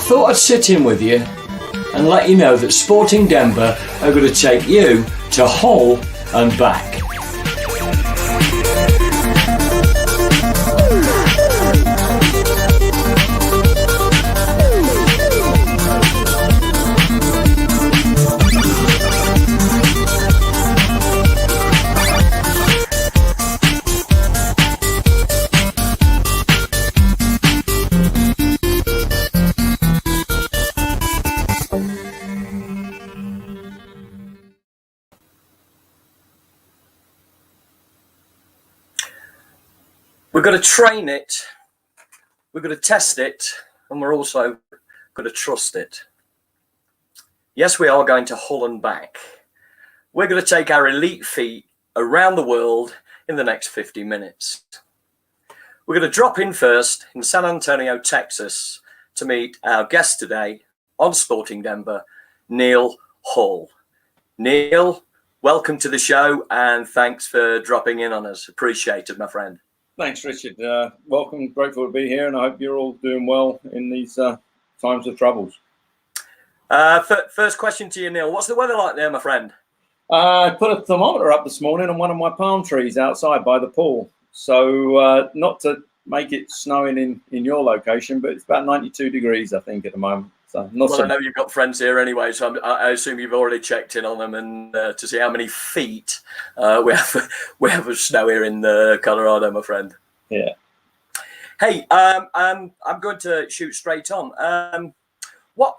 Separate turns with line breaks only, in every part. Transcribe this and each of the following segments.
thought I'd sit in with you and let you know that Sporting Denver are going to take you to Hull and back. We're going to train it, we're going to test it, and we're also going to trust it. Yes, we are going to Hull and back. We're going to take our elite feet around the world in the next 50 minutes. We're going to drop in first in San Antonio, Texas, to meet our guest today on Sporting Denver, Neil Hull. Neil, welcome to the show, and thanks for dropping in on us. Appreciate it, my friend.
Thanks, Richard. Welcome. Grateful to be here, and I hope you're all doing well in these times of troubles.
First question to you, Neil. What's the weather like there, my friend?
I put a thermometer up this morning on one of my palm trees outside by the pool. So not to make it snowing in your location, but it's about 92 degrees, I think, at the moment. So
I know you've got friends here anyway, so I assume you've already checked in on them and to see how many feet we have of snow here in Colorado, my friend.
Yeah.
Hey, I'm going to shoot straight on. What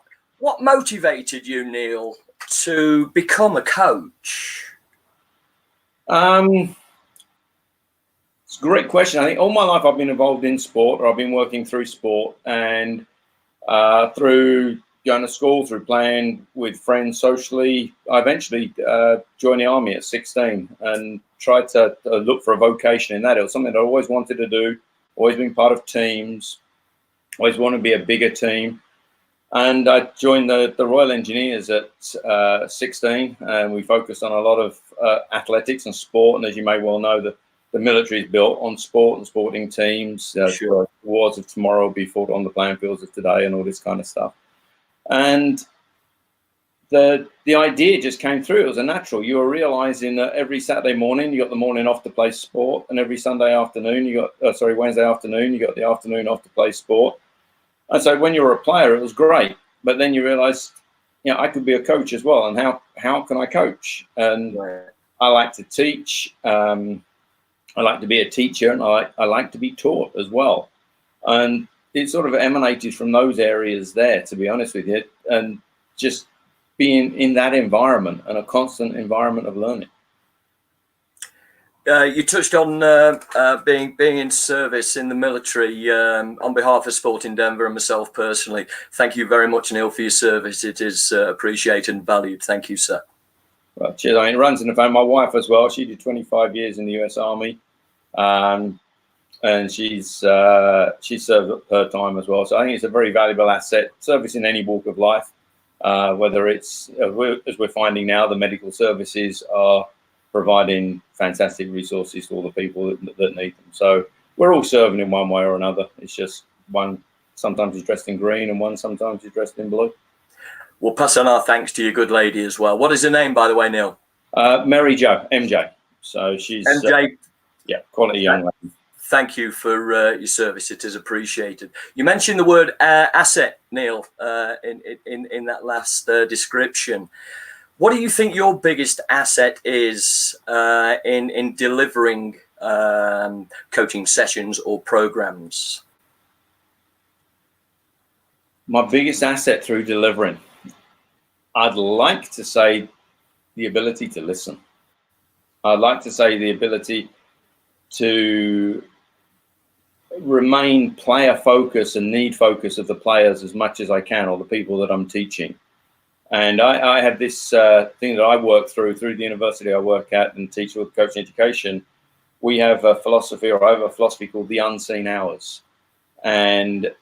motivated you, Neil, to become a coach?
It's a great question. I think all my life I've been involved in sport, or I've been working through sport, and through going to school, through playing with friends socially, I eventually joined the army at 16 and tried to look for a vocation in that. It was something that I always wanted to do, always been part of teams, always wanted to be a bigger team. And I joined the Royal Engineers at 16, and we focused on a lot of athletics and sport. And as you may well know, the military is built on sport and sporting teams. Sure. Wars of tomorrow will be fought on the playing fields of today, and all this kind of stuff. And the idea just came through. It was a natural. You were realizing that every Saturday morning you got the morning off to play sport, and every Sunday afternoon Wednesday afternoon you got the afternoon off to play sport. And so when you were a player, it was great. But then you realize, I could be a coach as well. And how can I coach? And I like to teach. I like to be a teacher, and I like to be taught as well. And it sort of emanated from those areas there, to be honest with you, and just being in that environment and a constant environment of learning.
You touched on being in service in the military. On behalf of Sporting Denver and myself personally, thank you very much, Neil, for your service. It is appreciated and valued. Thank you, sir.
Well, cheers. I mean, it runs in the family. My wife as well. She did 25 years in the U.S. Army, and she's served her time as well. So I think it's a very valuable asset. Service in any walk of life, whether it's as we're finding now, the medical services are providing fantastic resources to all the people that need them. So we're all serving in one way or another. It's just one sometimes is dressed in green and one sometimes is dressed in blue.
We'll pass on our thanks to your good lady as well. What is her name, by the way, Neil?
Mary Jo, MJ. So she's
MJ.
Quality young lady.
Thank you for your service. It is appreciated. You mentioned the word asset, Neil, in that last description. What do you think your biggest asset is in delivering coaching sessions or programs?
My biggest asset through delivering, I'd like to say the ability to listen. I'd like to say the ability to remain player focus and need focus of the players as much as I can, or the people that I'm teaching. And I have this thing that I work through the university I work at and teach with coaching education. We have a philosophy, or I have a philosophy called the unseen hours. And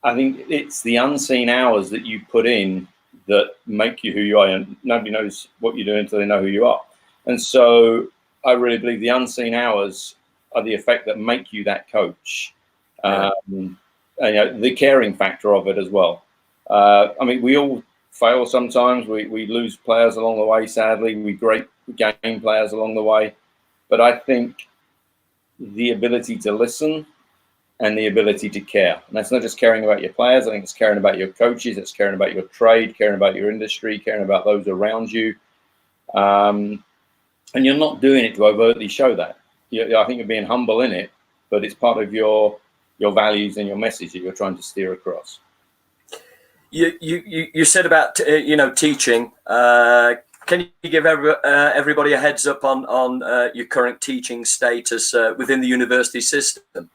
I think it's the unseen hours that you put in that make you who you are. And nobody knows what you're doing until they know who you are. And so I really believe the unseen hours are the effect that make you that coach. And the caring factor of it as well. I mean, we all fail sometimes. We lose players along the way, sadly. We gain players along the way. But I think the ability to listen and the ability to care. And that's not just caring about your players. I think it's caring about your coaches. It's caring about your trade, caring about your industry, caring about those around you. And you're not doing it to overtly show that. I think you're being humble in it, but it's part of your values and your message that you're trying to steer across.
You said about teaching. Can you give everybody a heads up on your current teaching status within the university system?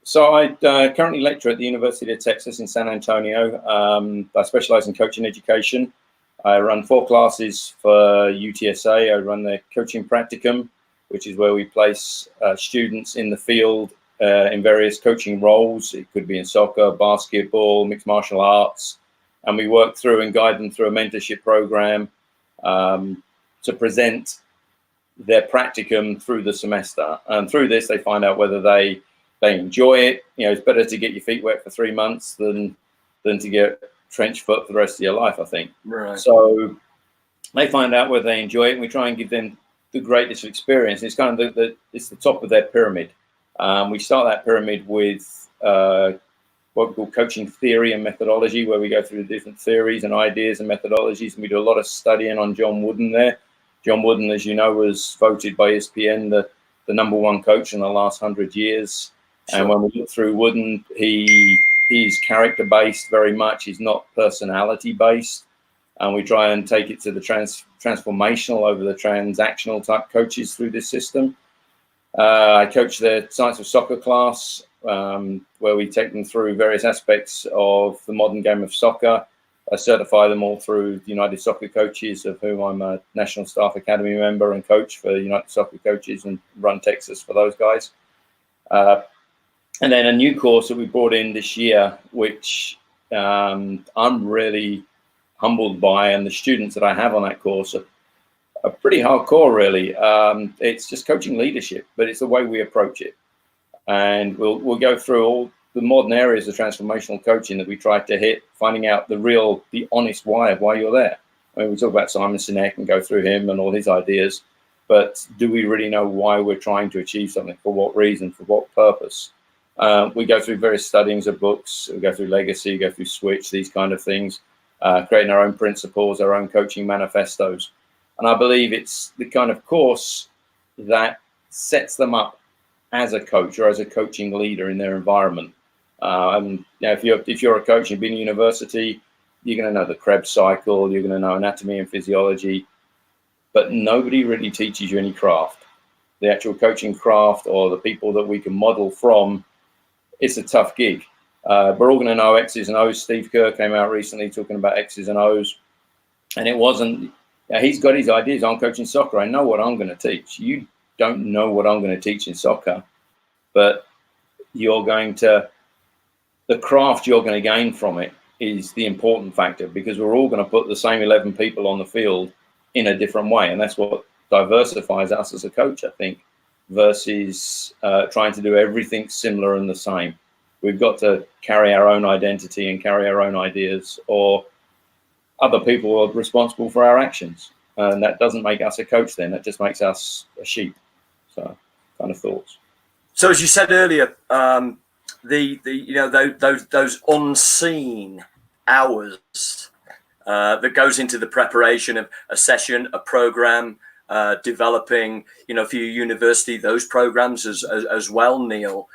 So I currently lecture at the University of Texas in San Antonio. I specialize in coaching education. I run 4 classes for UTSA. I run the coaching practicum, which is where we place students in the field in various coaching roles. It could be in soccer, basketball, mixed martial arts. And we work through and guide them through a mentorship program to present their practicum through the semester. And through this, they find out whether they enjoy it. It's better to get your feet wet for 3 months than to get trench foot for the rest of your life, I think.
Right.
So they find out whether they enjoy it, and we try and give them the greatest experience. It's kind of it's the top of their pyramid. We start that pyramid with what we call coaching theory and methodology, where we go through the different theories and ideas and methodologies, and we do a lot of studying on John Wooden there. John Wooden, as you know, was voted by ESPN the #1 coach in the last 100 years. Sure. And when we look through Wooden, he's character-based very much. He's not personality-based. And we try and take it to the transformational over the transactional type coaches through this system. I coach the Science of Soccer class, where we take them through various aspects of the modern game of soccer. I certify them all through United Soccer Coaches, of whom I'm a National Staff Academy member and coach for United Soccer Coaches, and run Texas for those guys. And then a new course that we brought in this year, which I'm really humbled by, and the students that I have on that course are pretty hardcore, really. It's just coaching leadership, but it's the way we approach it. And we'll go through all the modern areas of transformational coaching that we try to hit, finding out the honest why of why you're there. I mean, we talk about Simon Sinek and go through him and all his ideas, but do we really know why we're trying to achieve something? For what reason? For what purpose? We go through various studyings of books. We go through Legacy, go through Switch, these kind of things, creating our own principles, our own coaching manifestos. And I believe it's the kind of course that sets them up as a coach or as a coaching leader in their environment. If you're a coach, you've been in university, you're going to know the Krebs cycle, you're going to know anatomy and physiology, but nobody really teaches you any craft. The actual coaching craft, or the people that we can model from, it's a tough gig. We're all going to know X's and O's. Steve Kerr came out recently talking about X's and O's, and it wasn't. He's got his ideas on coaching soccer. I know what I'm going to teach. You don't know what I'm going to teach in soccer, but the craft you're going to gain from it is the important factor, because we're all going to put the same 11 people on the field in a different way. And that's what diversifies us as a coach, I think, versus trying to do everything similar and the same. We've got to carry our own identity and carry our own ideas, or other people are responsible for our actions. And that doesn't make us a coach then. That just makes us a sheep. So, kind of thoughts.
So, as you said earlier, those unseen hours that goes into the preparation of a session, a program, developing, for your university, those programs as well, Neil.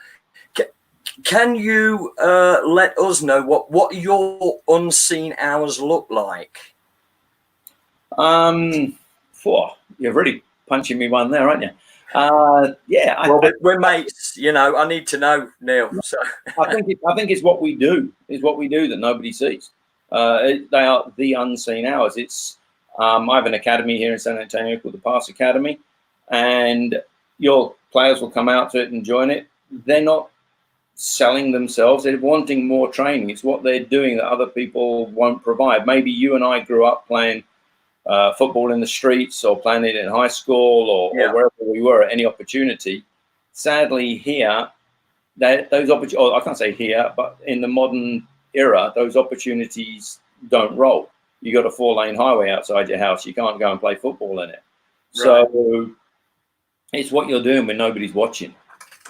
Can you let us know what your unseen hours look like?
You're really punching me one there, aren't you?
We're mates. I need to know, Neil. So
I think it's what we do. Is what we do that nobody sees. They are the unseen hours. It's I have an academy here in San Antonio called the Pass Academy, and your players will come out to it and join it. They're not selling themselves. They're wanting more training. It's what they're doing that other people won't provide. Maybe you and I grew up playing football in the streets, or playing it in high school, or wherever we were at any opportunity. Sadly, here those opportunities, I can't say here, but in the modern era, those opportunities don't roll. You got a 4-lane highway outside your house. You can't go and play football in it.
Right.
So it's what you're doing when nobody's watching.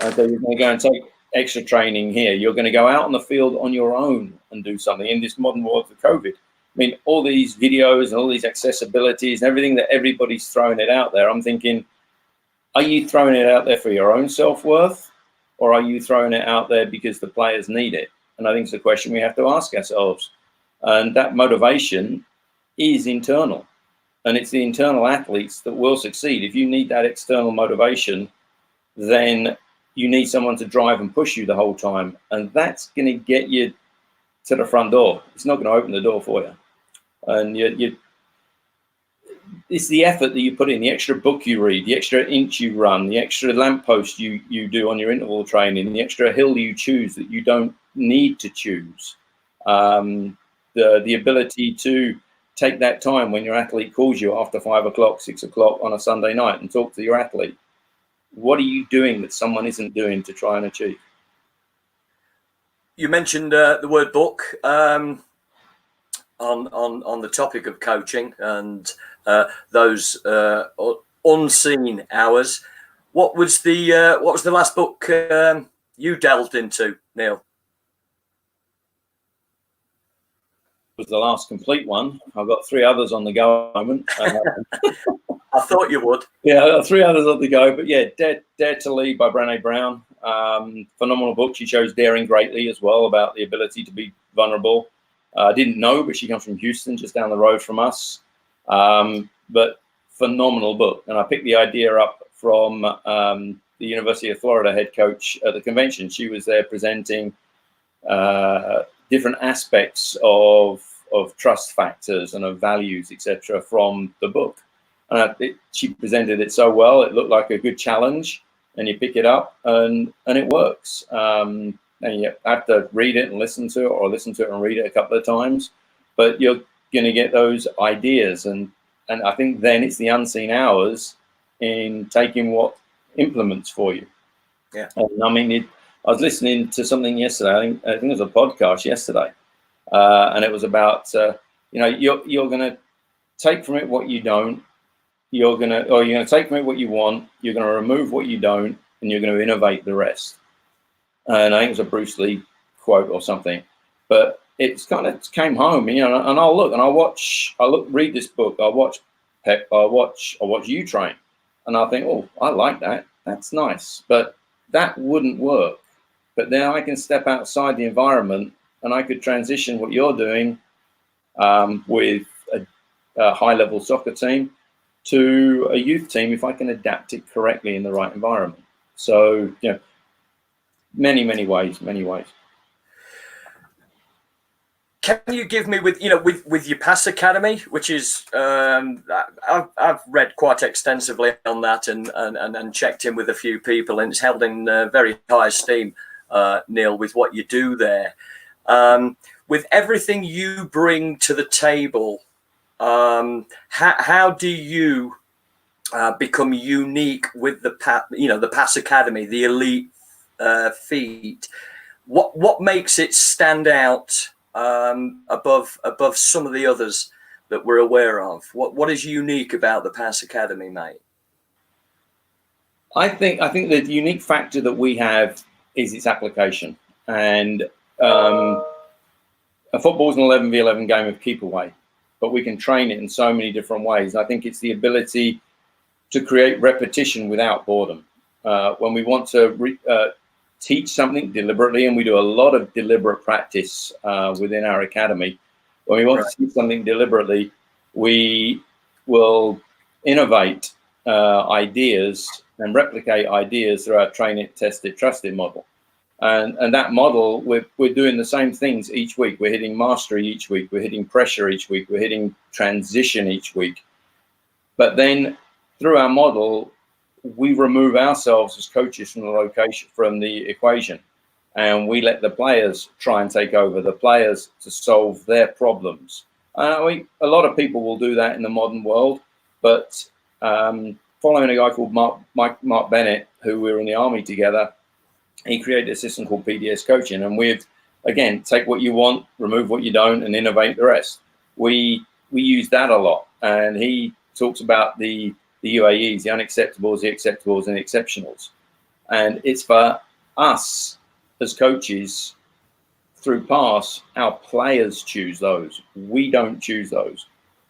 And so you're going to go and take extra training here. You're going to go out on the field on your own and do something in this modern world of COVID. I mean, all these videos and all these accessibilities and everything that everybody's throwing it out there. I'm thinking, are you throwing it out there for your own self-worth, or are you throwing it out there because the players need it? And I think it's a question we have to ask ourselves. And that motivation is internal. And it's the internal athletes that will succeed. If you need that external motivation, then you need someone to drive and push you the whole time. And that's going to get you to the front door. It's not going to open the door for you. And it's the effort that you put in, the extra book you read, the extra inch you run, the extra lamppost you do on your interval training, the extra hill you choose that you don't need to choose. The ability to take that time when your athlete calls you after 5 o'clock, 6 o'clock on a Sunday night and talk to your athlete. What are you doing that someone isn't doing to try and achieve?
You mentioned the word book on the topic of coaching and those unseen hours. What was the last book you delved into, Neil?
Was the last complete one. I've got 3 others on the go at the moment.
I thought you would.
Yeah, I've got 3 others on the go. But yeah, Dare to Lead by Brené Brown. Phenomenal book. She shows daring greatly as well, about the ability to be vulnerable. I didn't know, but she comes from Houston, just down the road from us. But phenomenal book. And I picked the idea up from the University of Florida head coach at the convention. She was there presenting different aspects of trust factors and of values, etc., from the book. And she presented it so well. It looked like a good challenge, and you pick it up and it works. And you have to read it and listen to it, or listen to it and read it a couple of times, but you're going to get those ideas. And I think then it's the unseen hours in taking what implements for you.
Yeah.
And I mean, I was listening to something yesterday. I think it was a podcast yesterday, and it was about you're going to take from it what you don't. You're going to take from it what you want. You're going to remove what you don't, and you're going to innovate the rest. And I think it was a Bruce Lee quote or something, but it's kind of came home, and I'll look and read this book. I'll watch Pep. I'll watch You Train, and I'll think, oh, I like that. That's nice, but that wouldn't work. But then I can step outside the environment, and I could transition what you're doing with a high-level soccer team to a youth team if I can adapt it correctly in the right environment. So, many ways.
Can you give me with your PASS Academy, which is I've read quite extensively on that and checked in with a few people, and it's held in very high esteem, Neil, with what you do there. With everything you bring to the table, how do you become unique with the PASS Academy, the elite feat? What makes it stand out above some of the others that we're aware of? What is unique about the PASS Academy, mate?
I think the unique factor that we have is its application, and a football's an 11v11 game of keep away, but we can train it in so many different ways. I think it's the ability to create repetition without boredom. When we want to teach something deliberately, and we do a lot of deliberate practice within our academy, when we want to teach something deliberately, we will innovate ideas and replicate ideas through our train it, test it, trust it model. And that model, we're doing the same things each week. We're hitting mastery each week. We're hitting pressure each week. We're hitting transition each week. But then through our model, we remove ourselves as coaches from the equation, and we let the players try and take over, the players to solve their problems. A lot of people will do that in the modern world, but following a guy called Mark Bennett, who we were in the army together, he created a system called PDS coaching, and we've, again, take what you want, remove what you don't, and innovate the rest. We use that a lot, and he talks about the UAEs, the unacceptables, the acceptables, and the exceptionals. And it's for us as coaches, through pass, our players choose those. We don't choose those.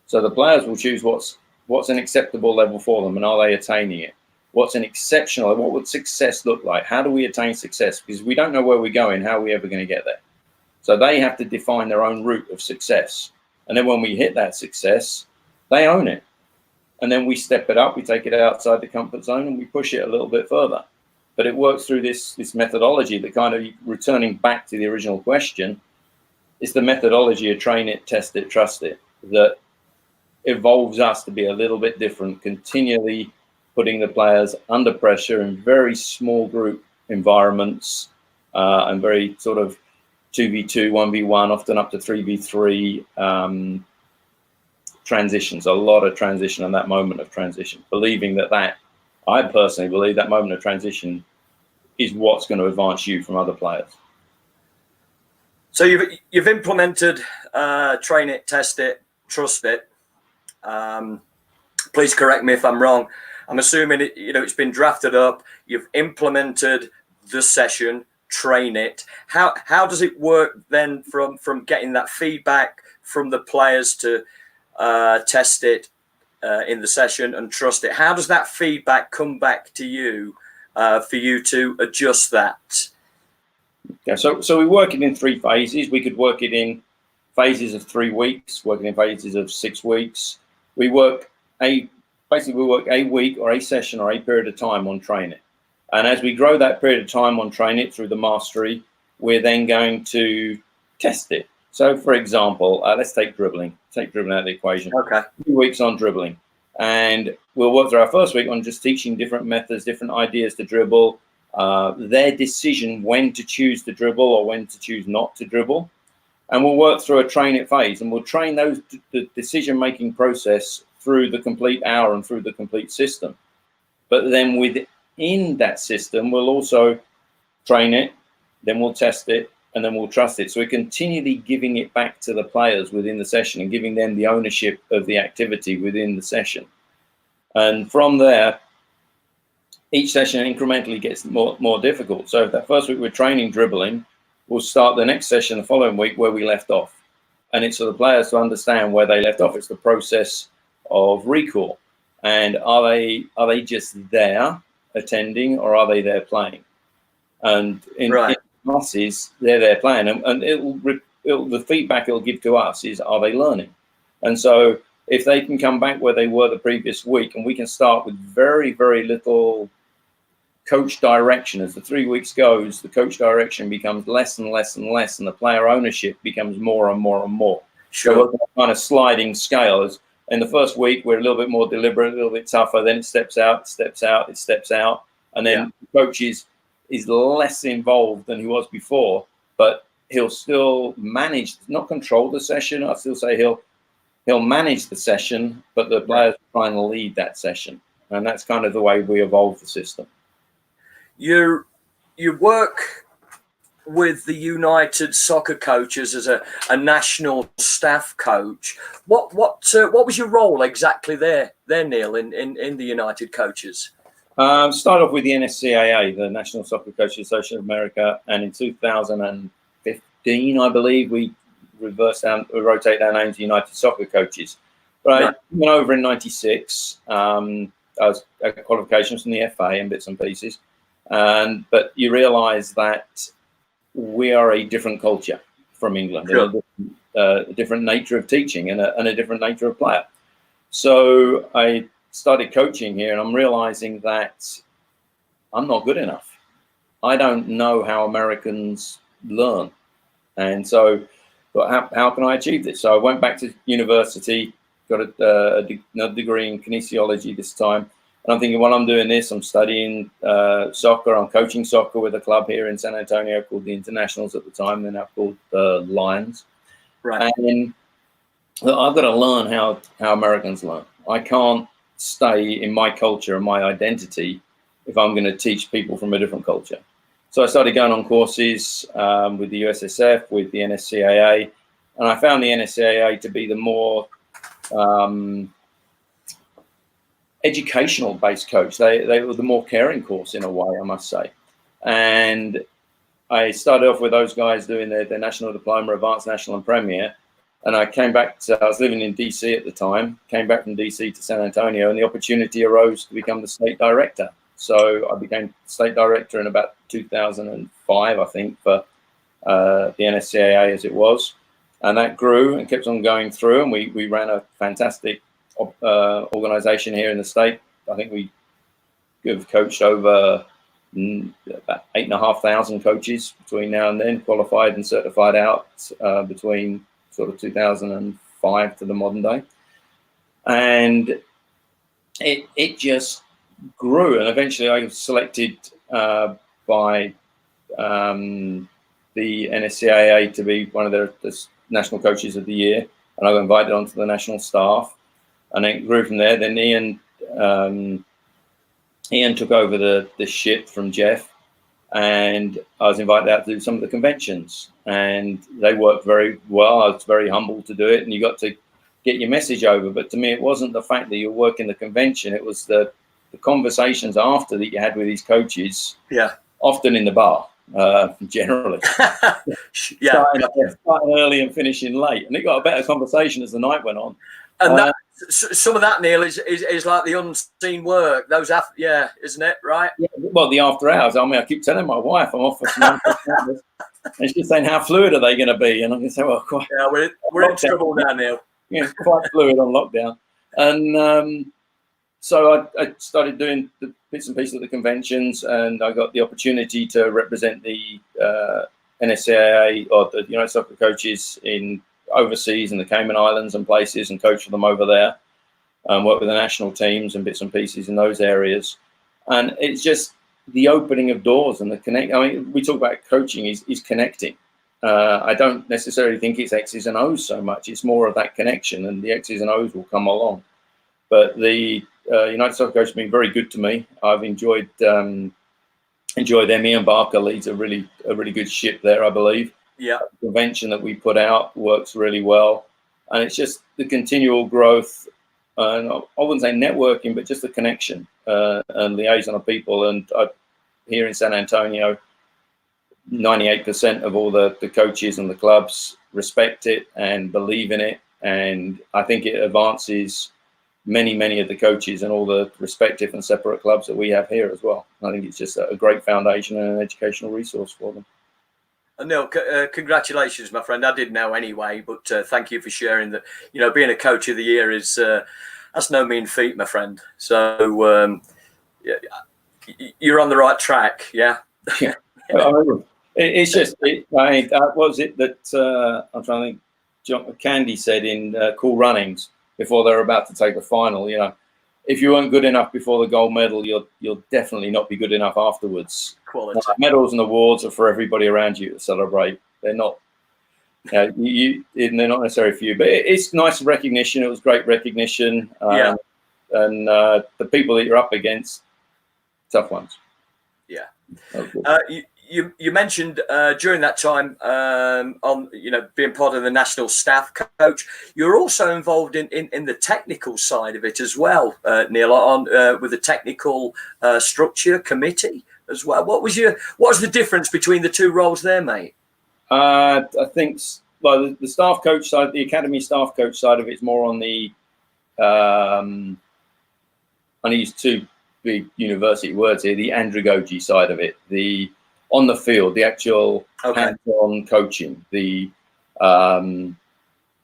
So the players will choose what's an acceptable level for them, and are they attaining it? What's an exceptional? What would success look like? How do we attain success? Because we don't know where we're going. How are we ever going to get there? So they have to define their own route of success. And then when we hit that success, they own it. And then we step it up, we take it outside the comfort zone, and we push it a little bit further. But it works through this methodology that, kind of returning back to the original question, it's the methodology of train it, test it, trust it, that evolves us to be a little bit different, continually putting the players under pressure in very small group environments, and very sort of 2v2, 1v1, often up to 3v3 transitions, a lot of transition and that moment of transition, believing that I personally believe that moment of transition is what's going to advance you from other players.
So you've implemented train it, test it, trust it. Please correct me if I'm wrong. I'm assuming it's been drafted up. You've implemented the session, train it. How does it work then from getting that feedback from the players to test it in the session and trust it? How does that feedback come back to you for you to adjust that?
Yeah, so we work it in 3 phases. We could work it in phases of 3 weeks, working in phases of 6 weeks. We work a week or a session or a period of time on train it. And as we grow that period of time on train it through the mastery, we're then going to test it. So, for example, let's take dribbling. Take dribbling out of the equation.
Okay.
2 weeks on dribbling. And we'll work through our first week on just teaching different methods, different ideas to dribble, their decision when to choose to dribble or when to choose not to dribble. And we'll work through a train it phase, and we'll train the decision-making process through the complete hour and through the complete system. But then within that system, we'll also train it, then we'll test it, and then we'll trust it. So we're continually giving it back to the players within the session and giving them the ownership of the activity within the session. And from there, each session incrementally gets more difficult. So that first week we're training dribbling, we'll start the next session the following week where we left off. And it's for the players to understand where they left off. It's the process of recall. And are they just there attending, or are they there playing? And in classes, they're there playing. And the feedback it'll give to us is, are they learning? And so if they can come back where they were the previous week, and we can start with very, very little coach direction. As the 3 weeks goes, the coach direction becomes less and less and less, and the player ownership becomes more and more and more.
Sure.
So we're kind of sliding scale. As in the first week, we're a little bit more deliberate, a little bit tougher. Then it steps out, steps out, it steps out, and then the coach is less involved than he was before, but he'll still manage, not control the session. I still say he'll manage the session, but the players try and lead that session, and that's kind of the way we evolve the system. You
work with the United soccer coaches as a national staff coach. What was your role exactly there, Neil, in the United coaches?
Start off with the NSCAA, the National Soccer Coaches Association of America, and in 2015, I believe, we rotate our name to United Soccer Coaches. But I went over in '96. I was qualifications from the FA and bits and pieces. But you realise that we are a different culture from England,
Sure.
a different nature of teaching and a different nature of player. So I started coaching here, and I'm realising that I'm not good enough. I don't know how Americans learn. And so, but how can I achieve this? So I went back to university, got another degree in kinesiology this time. And I'm thinking, while I'm doing this, I'm studying soccer. I'm coaching soccer with a club here in San Antonio called the Internationals at the time. They're now called the Lions.
Right.
And I've got to learn how Americans learn. I can't stay in my culture and my identity if I'm going to teach people from a different culture. So I started going on courses with the USSF, with the NSCAA, and I found the NSCAA to be the more educational-based coach. They were the more caring course in a way, I must say. And I started off with those guys doing their national diploma, advanced national and premier. And I came back I was living in DC at the time, came back from DC to San Antonio, and the opportunity arose to become the state director. So I became state director in about 2005, I think, for the NSCAA as it was. And that grew and kept on going through. And we ran a fantastic organization here in the state. I think we have coached over about 8,500 coaches between now and then, qualified and certified out between sort of 2005 to the modern day. And it just grew. And eventually I was selected by the NSCAA to be one of the national coaches of the year. And I got invited onto the national staff. And it grew from there. Then Ian took over the ship from Jeff, and I was invited out to do some of the conventions, and they worked very well. I was very humbled to do it, and you got to get your message over. But to me, it wasn't the fact that you're working the convention; it was the conversations after that you had with these coaches. Yeah, often in the bar, generally.
Yeah,
starting early and finishing late, and it got a better conversation as the night went on.
And some of that, Neil, is like the unseen work. Those isn't it? Right?
Yeah, well, the after hours. I mean, I keep telling my wife I'm off for some hours, and she's saying, "How fluid are they going to be?" And I'm going to say, "Well, quite."
Yeah, we're in trouble now, Neil.
Yeah, it's quite fluid on lockdown, and so I started doing the bits and pieces of the conventions, and I got the opportunity to represent the NSCAA or the United Soccer Coaches in overseas in the Cayman Islands and places, and coach for them over there, work with the national teams and bits and pieces in those areas. And it's just the opening of doors and the connect. I mean, we talk about coaching is connecting. I don't necessarily think it's X's and O's so much. It's more of that connection, and the X's and O's will come along. But the United Soccer Coach has been very good to me. I've enjoyed them. Ian Barker leads a really good ship there, I believe.
Yeah,
the convention that we put out works really well, and it's just the continual growth, and I wouldn't say networking, but just the connection and liaison of people. And here in San Antonio, 98% of all the coaches and the clubs respect it and believe in it, and I think it advances many of the coaches and all the respective and separate clubs that we have here as well. I think it's just a great foundation and an educational resource for them.
Neil, congratulations, my friend. I didn't know anyway, but thank you for sharing that. You know, being a coach of the year is that's no mean feat, my friend. So you're on the right track. Yeah.
Yeah. It's just, what was it that I'm trying to think, John Candy said in Cool Runnings before they were about to take the final, you know, if you weren't good enough before the gold medal, you'll definitely not be good enough afterwards.
Quality.
Medals and awards are for everybody around you to celebrate. They're not, they're not necessarily for you. But it's nice recognition. It was great recognition. And the people that you're up against, tough ones.
Yeah. You mentioned during that time on being part of the national staff coach, you're also involved in the technical side of it as well, Neil, on with the technical structure committee as well. What was the difference between the two roles there, mate?
I think the staff coach side, the academy staff coach side of it's more on the I use two big university words here, the andragogy side of it, the on the field, the actual hands-on coaching, the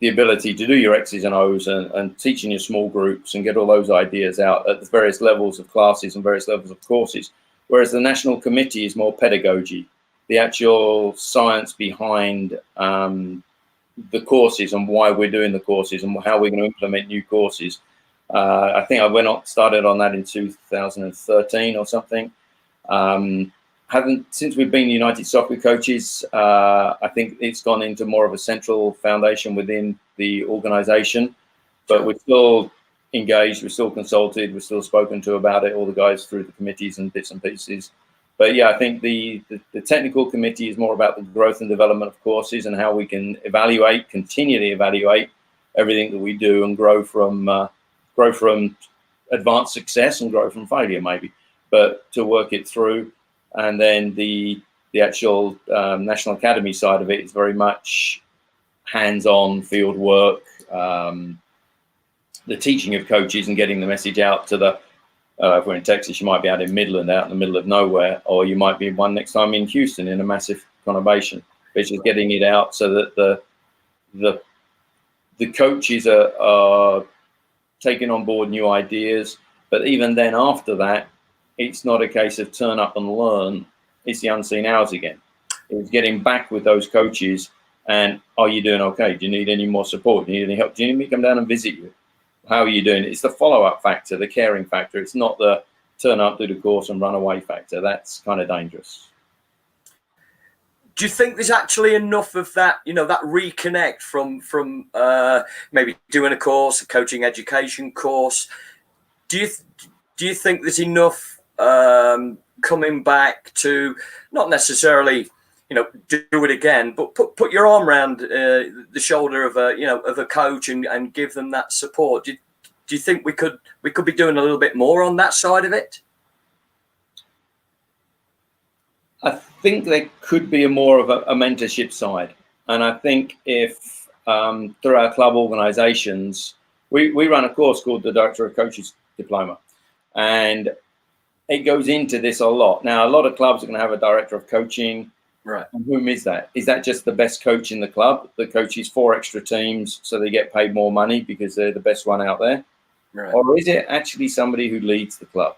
ability to do your X's and O's and teaching your small groups and get all those ideas out at the various levels of classes and various levels of courses. Whereas the national committee is more pedagogy, the actual science behind the courses and why we're doing the courses and how we're going to implement new courses. I think I started on that in 2013 or something. Since we've been United Soccer Coaches, I think it's gone into more of a central foundation within the organisation, but we're still engaged, we're still consulted, we're still spoken to about it, all the guys through the committees and bits and pieces. But yeah, I think the technical committee is more about the growth and development of courses and how we can continually evaluate everything that we do and grow from advanced success and grow from failure, maybe, but to work it through. And then the actual National Academy side of it is very much hands-on field work, the teaching of coaches and getting the message out to the if we're in Texas, you might be out in Midland, out in the middle of nowhere, or you might be one next time in Houston in a massive conurbation. It's just getting it out so that the coaches are taking on board new ideas. But even then, after that, it's not a case of turn up and learn. It's the unseen hours again. It's getting back with those coaches and, are you doing okay? Do you need any more support? Do you need any help? Do you need me to come down and visit you? How are you doing? It's the follow-up factor, the caring factor. It's not the turn up, do the course and run away factor. That's kind of dangerous.
Do you think there's actually enough of that, that reconnect from maybe doing a course, a coaching education course? Do you think there's enough coming back to not necessarily, do it again, but put your arm around the shoulder of a coach and give them that support? Do you think we could be doing a little bit more on that side of it?
I think there could be more of a mentorship side, and I think if through our club organisations, we run a course called the Director of Coaches Diploma, and it goes into this a lot. Now, a lot of clubs are going to have a Director of Coaching.
Right.
And whom is that? Is that just the best coach in the club that coaches 4 extra teams so they get paid more money because they're the best one out there?
Right.
Or is it actually somebody who leads the club?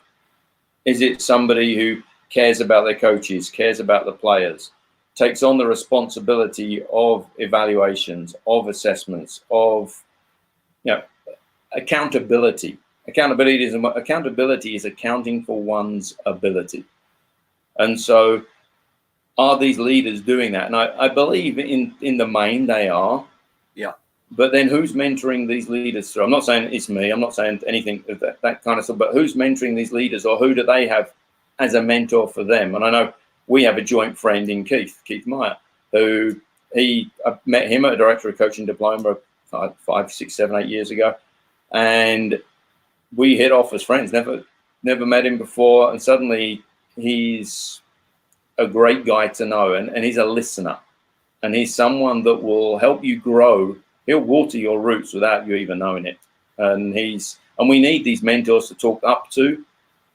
Is it somebody who cares about their coaches, cares about the players, takes on the responsibility of evaluations, of assessments, of accountability? Accountability is accounting for one's ability. And so are these leaders doing that? And I believe in the main they are.
Yeah.
But then who's mentoring these leaders through? I'm not saying it's me. I'm not saying anything of that kind of stuff. But who's mentoring these leaders, or who do they have as a mentor for them? And I know we have a joint friend in Keith Meyer, who I met him at a Director of Coaching Diploma 5, 6, 7, 8 years ago. And we hit off as friends, never met him before. And suddenly he's a great guy to know, and he's a listener, and he's someone that will help you grow. He'll water your roots without you even knowing it. And we need these mentors to talk up to,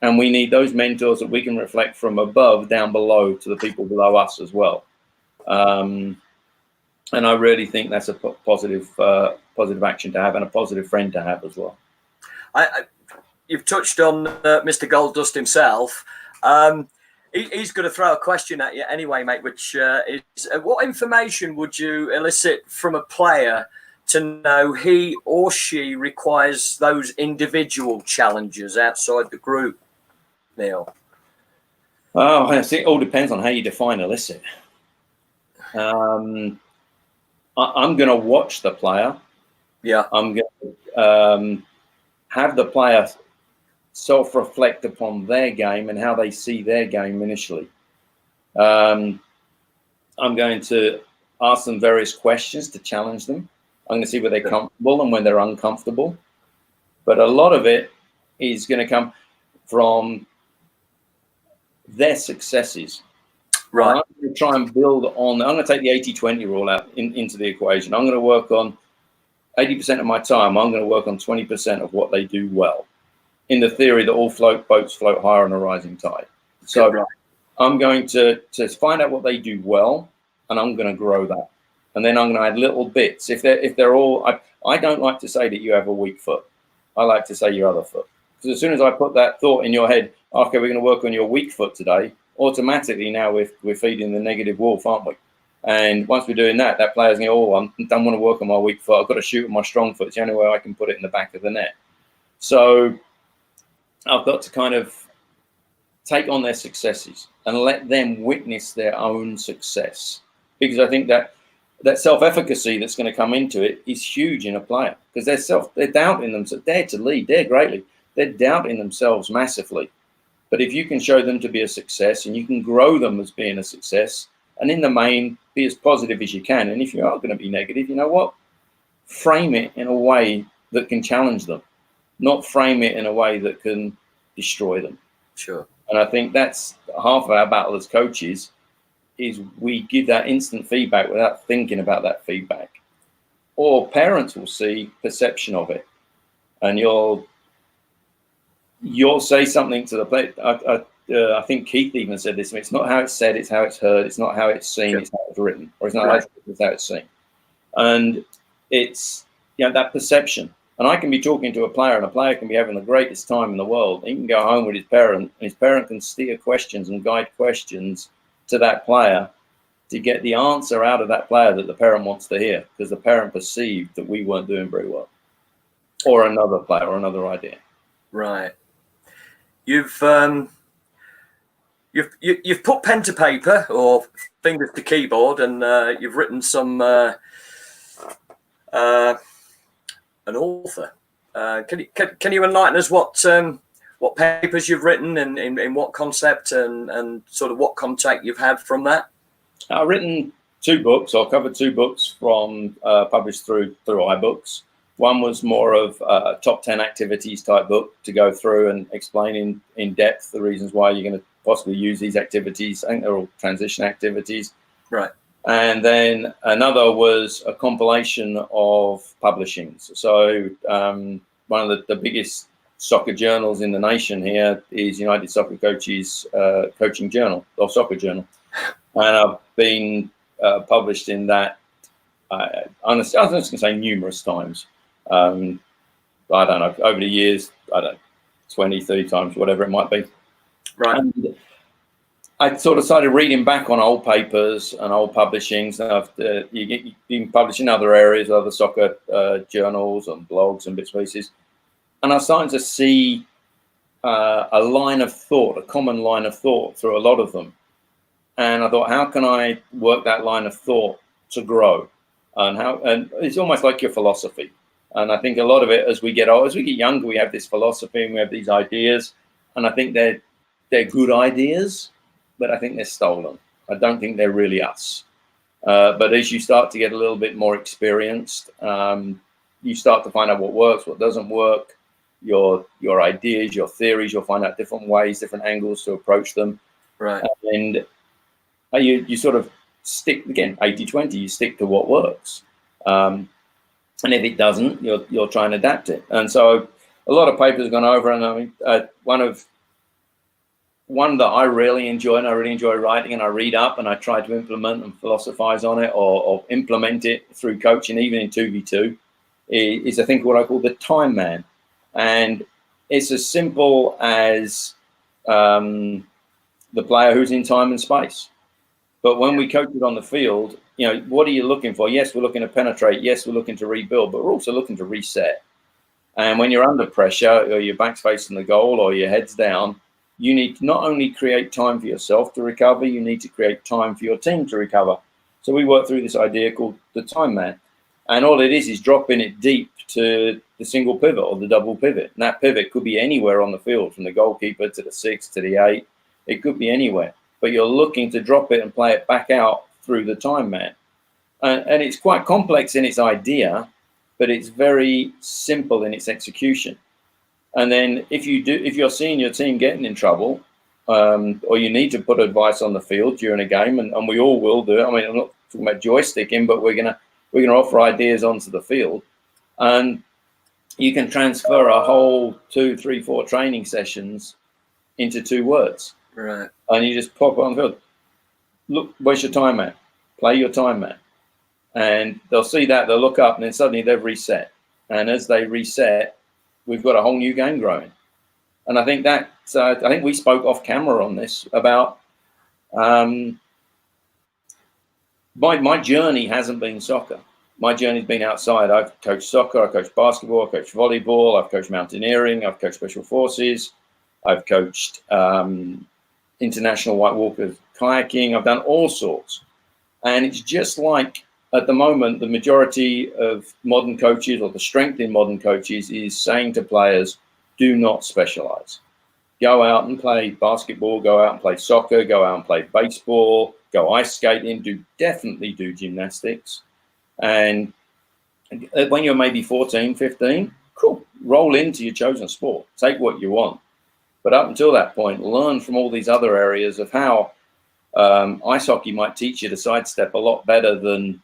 and we need those mentors that we can reflect from above down below to the people below us as well. And I really think that's a positive action to have, and a positive friend to have as well.
You've touched on Mr. Goldust himself. He's going to throw a question at you anyway, mate, which is, what information would you elicit from a player to know he or she requires those individual challenges outside the group, Neil?
Oh, I think it all depends on how you define elicit. I'm going to watch the player.
Yeah.
I'm going to have the player self-reflect upon their game and how they see their game initially. I'm going to ask them various questions to challenge them. I'm going to see where they're comfortable and when they're uncomfortable. But a lot of it is going to come from their successes.
Right.
I'm going to try and build on. I'm going to take the 80-20 rule out into the equation. I'm going to work on 80% of my time. I'm going to work on 20% of what they do well, in the theory that all boats float higher on a rising tide. So right. I'm going to find out what they do well, and I'm going to grow that. And then I'm going to add little bits. If they're all, I don't like to say that you have a weak foot. I like to say your other foot. Because as soon as I put that thought in your head, okay, we're going to work on your weak foot today, automatically now we're feeding the negative wolf, aren't we? And once we're doing that, that player's going, I don't want to work on my weak foot. I've got to shoot with my strong foot. It's the only way I can put it in the back of the net. So I've got to kind of take on their successes and let them witness their own success. Because I think that self-efficacy that's going to come into it is huge in a player, because they're doubting themselves. Dare to lead, dare greatly. They're doubting themselves massively. But if you can show them to be a success and you can grow them as being a success, and in the main, be as positive as you can. And if you are going to be negative, you know what? Frame it in a way that can challenge them, not frame it in a way that can destroy them.
Sure.
And I think that's half of our battle as coaches, is we give that instant feedback without thinking about that feedback. Or parents will see perception of it, and you'll say something to the player. I think Keith even said this. It's not how it's said, it's how it's heard. It's not how it's seen,
Sure.
it's how it's written. Or it's not
Right.
how it's how it's seen. And it's, that perception. And I can be talking to a player, and a player can be having the greatest time in the world. He can go home with his parent, and his parent can steer questions and guide questions to that player to get the answer out of that player that the parent wants to hear, because the parent perceived that we weren't doing very well, or another player, or another idea.
Right. You've put pen to paper or fingers to keyboard, and you've written some an author. Can you enlighten us what papers you've written and in what concept and sort of what contact you've had from that?
I've written 2 books. I've covered 2 books from published through iBooks. One was more of a top 10 activities type book to go through and explain in depth the reasons why you're going to possibly use these activities. I think they're all transition activities.
Right.
And then another was a compilation of publishings. So one of the biggest soccer journals in the nation here is United Soccer Coaches Coaching Journal, or Soccer Journal. And I've been published in that, honestly, I was just going to say numerous times. I don't know, over the years, 20, 30 times, whatever it might be.
Right.
And I sort of started reading back on old papers and old publishings. And you've been published in other areas, other soccer journals and blogs and bits and pieces. And I was starting to see a line of thought, a common line of thought through a lot of them. And I thought, how can I work that line of thought to grow? And it's almost like your philosophy. And I think a lot of it, as we get older, as we get younger, we have this philosophy and we have these ideas. And I think they're good ideas, but I think they're stolen. I don't think they're really us. But as you start to get a little bit more experienced, you start to find out what works, what doesn't work, your ideas, your theories. You'll find out different ways, different angles to approach them.
Right.
And you sort of stick, again, 80-20, you stick to what works. And if it doesn't, you'll try and adapt it. And so a lot of papers have gone over, and I mean, one that I really enjoy, and I really enjoy writing, and I read up and I try to implement and philosophize on it, or implement it through coaching, even in 2v2, is I think what I call the time man. And it's as simple as the player who's in time and space. But when we coach it on the field, what are you looking for? Yes, we're looking to penetrate. Yes, we're looking to rebuild, but we're also looking to reset. And when you're under pressure, or your back's facing the goal, or your head's down, you need to not only create time for yourself to recover, you need to create time for your team to recover. So we work through this idea called the time man. And all it is dropping it deep to the single pivot or the double pivot. And that pivot could be anywhere on the field, from the goalkeeper to the 6 to the 8. It could be anywhere. But you're looking to drop it and play it back out through the time man. And it's quite complex in its idea, but it's very simple in its execution. And then if you're seeing your team getting in trouble, or you need to put advice on the field during a game, and we all will do it. I mean, I'm not talking about joysticking, but we're gonna offer ideas onto the field, and you can transfer a whole 2, 3, 4 training sessions into 2 words.
Right.
And you just pop on the field. Look, where's your time man? Play your time man. And they'll see that, they'll look up, and then suddenly they've reset. And as they reset, we've got a whole new game growing. And I think I think we spoke off camera on this about my journey hasn't been soccer. My journey's been outside. I've coached soccer, I've coached basketball, I've coached volleyball, I've coached mountaineering, I've coached special forces, I've coached international whitewater kayaking, I've done all sorts. And it's just like, at the moment, the majority of modern coaches, or the strength in modern coaches, is saying to players, do not specialize. go out and play basketball, go out and play soccer, go out and play baseball, go ice skating, definitely do gymnastics. And when you're maybe 14, 15, cool, roll into your chosen sport, take what you want. But up until that point, learn from all these other areas of how ice hockey might teach you to sidestep a lot better than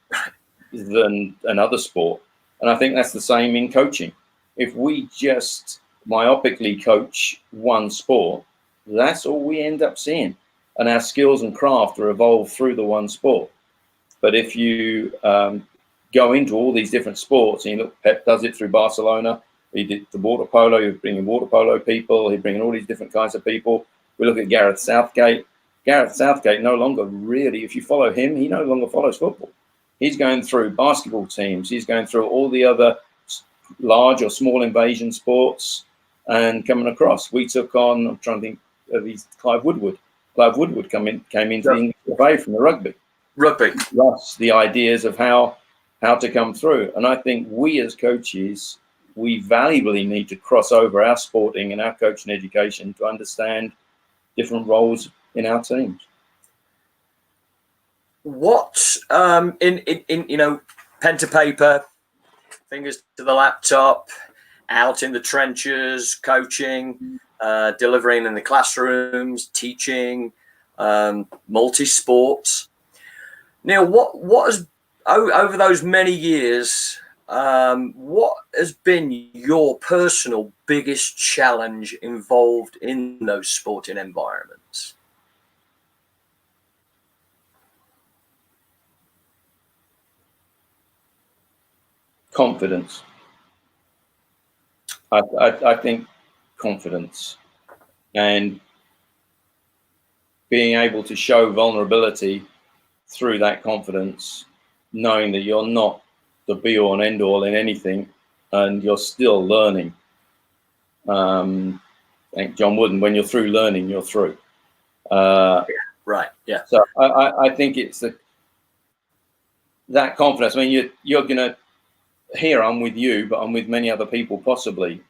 another sport. And I think that's the same in coaching. If we just myopically coach one sport, that's all we end up seeing. And our skills and craft are evolved through the one sport. But if you go into all these different sports, and you look, Pep does it through Barcelona. He did the water polo. He was bringing water polo people. He's bringing all these different kinds of people. We look at Gareth Southgate. Gareth Southgate no longer really, if you follow him, he no longer follows football. He's going through basketball teams. He's going through all the other large or small invasion sports and coming across. We took on, I'm trying to think of Clive Woodward. Clive Woodward came into the English FA from the rugby. Plus the ideas of how to come through. And I think we as coaches, we valuably need to cross over our sporting and our coaching education to understand different roles in our teams.
What in pen to paper, fingers to the laptop, out in the trenches, coaching, delivering in the classrooms, teaching, multi-sports. Neil, what has over those many years, what has been your personal biggest challenge involved in those sporting environments?
Confidence. I think confidence and being able to show vulnerability through that confidence, knowing that you're not the be all and end all in anything and you're still learning. Thank John Wooden, when you're through learning, you're through.
Right. Yeah.
So I think it's that confidence. I mean, you're going to, here I'm with you, but I'm with many other people possibly.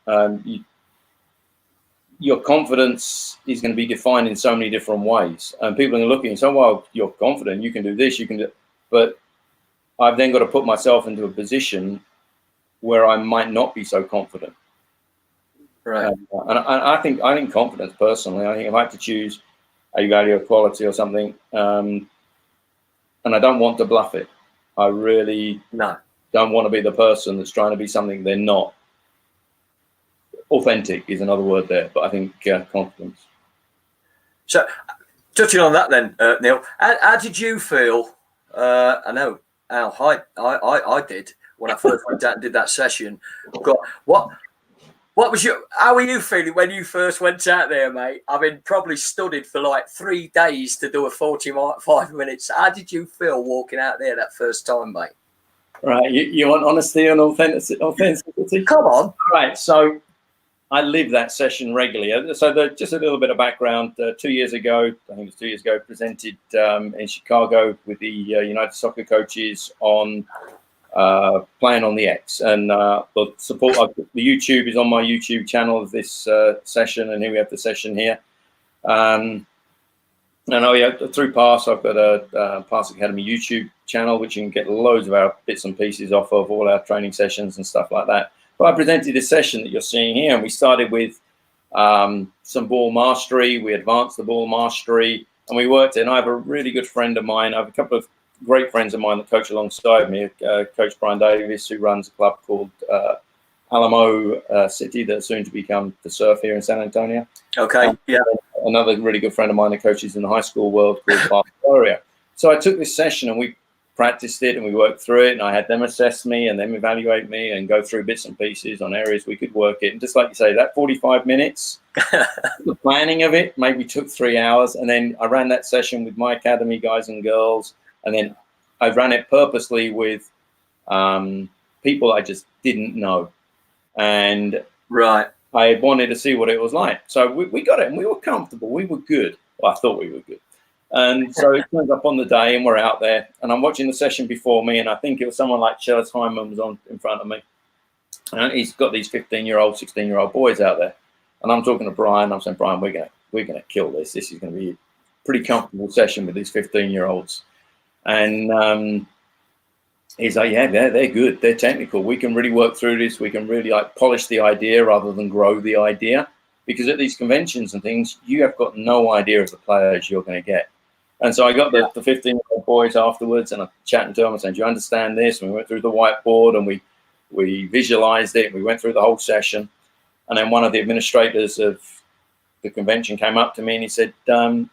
Your confidence is going to be defined in so many different ways. And people are looking and say, well, you're confident, you can do this, you can do, but I've then got to put myself into a position where I might not be so confident.
Right.
And I think confidence personally, I think if I had to choose a value or quality or something, and I don't want to bluff it. I really don't want to be the person that's trying to be something they're not. Authentic is another word there, but I think confidence.
So, touching on that then, Neil, how did you feel? I know, Al, I did when I first went out and did that session. How were you feeling when you first went out there, mate? I've been probably studied for like 3 days to do a 45 minutes. How did you feel walking out there that first time, mate?
Right, you want honesty and authenticity?
Come on.
Right, so I live that session regularly. So just a little bit of background. 2 years ago, I think it was 2 years ago, presented in Chicago with the United Soccer Coaches on playing on the X. And the support, the YouTube is on my YouTube channel of this session, and here we have the session here. And through Pass, I've got a Pass Academy YouTube channel, which you can get loads of our bits and pieces off of, all our training sessions and stuff like that. But I presented this session that you're seeing here, and we started with some ball mastery. We advanced the ball mastery, and we worked it. And I have a really good friend of mine. I have a couple of great friends of mine that coach alongside me. Coach Brian Davis, who runs a club called Alamo City, that's soon to become the Surf here in San Antonio.
Okay, yeah.
Another really good friend of mine that coaches in the high school world called Barcelona. So I took this session and we practiced it and we worked through it, and I had them assess me and then evaluate me and go through bits and pieces on areas we could work it. And just like you say, that 45 minutes, the planning of it maybe took 3 hours. And then I ran that session with my academy guys and girls. And then I ran it purposely with people I just didn't know. And I wanted to see what it was like. So we got it and we were comfortable. We were good. Well, I thought we were good. And so it turns up on the day and we're out there and I'm watching the session before me, and I think it was someone like Charles Hyman was on in front of me. And he's got these 15-year-old, 16-year-old boys out there. And I'm talking to Brian. I'm saying, Brian, we're gonna kill this. This is going to be a pretty comfortable session with these 15-year-olds. And he's like, yeah, they're good. They're technical. We can really work through this. We can really like polish the idea rather than grow the idea. Because at these conventions and things, you have got no idea of the players you're going to get. And so I got the 15-year-old boys afterwards, and I'm chatting to them and saying, do you understand this? And we went through the whiteboard and we visualized it. We went through the whole session. And then one of the administrators of the convention came up to me and he said, the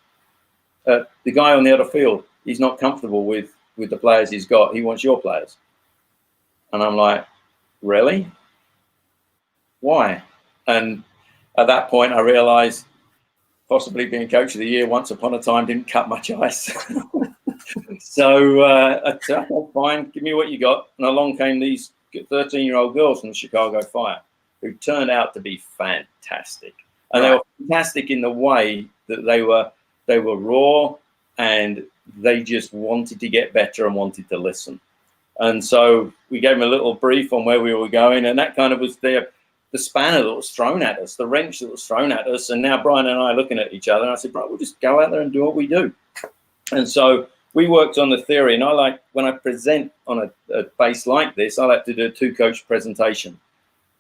guy on the other field, he's not comfortable with the players he's got. He wants your players. And I'm like, really? Why? And at that point, I realized possibly being coach of the year once upon a time didn't cut much ice. So I said, okay, fine, give me what you got. And along came these 13-year-old girls from the Chicago Fire who turned out to be fantastic. And they were fantastic in the way that they were raw, and they just wanted to get better and wanted to listen. And so we gave them a little brief on where we were going, and that kind of was the spanner that was thrown at us, the wrench that was thrown at us. And now Brian and I are looking at each other, and I said, bro, we'll just go out there and do what we do. And so we worked on the theory, and I like, when I present on a base like this, I like to do a 2-coach presentation.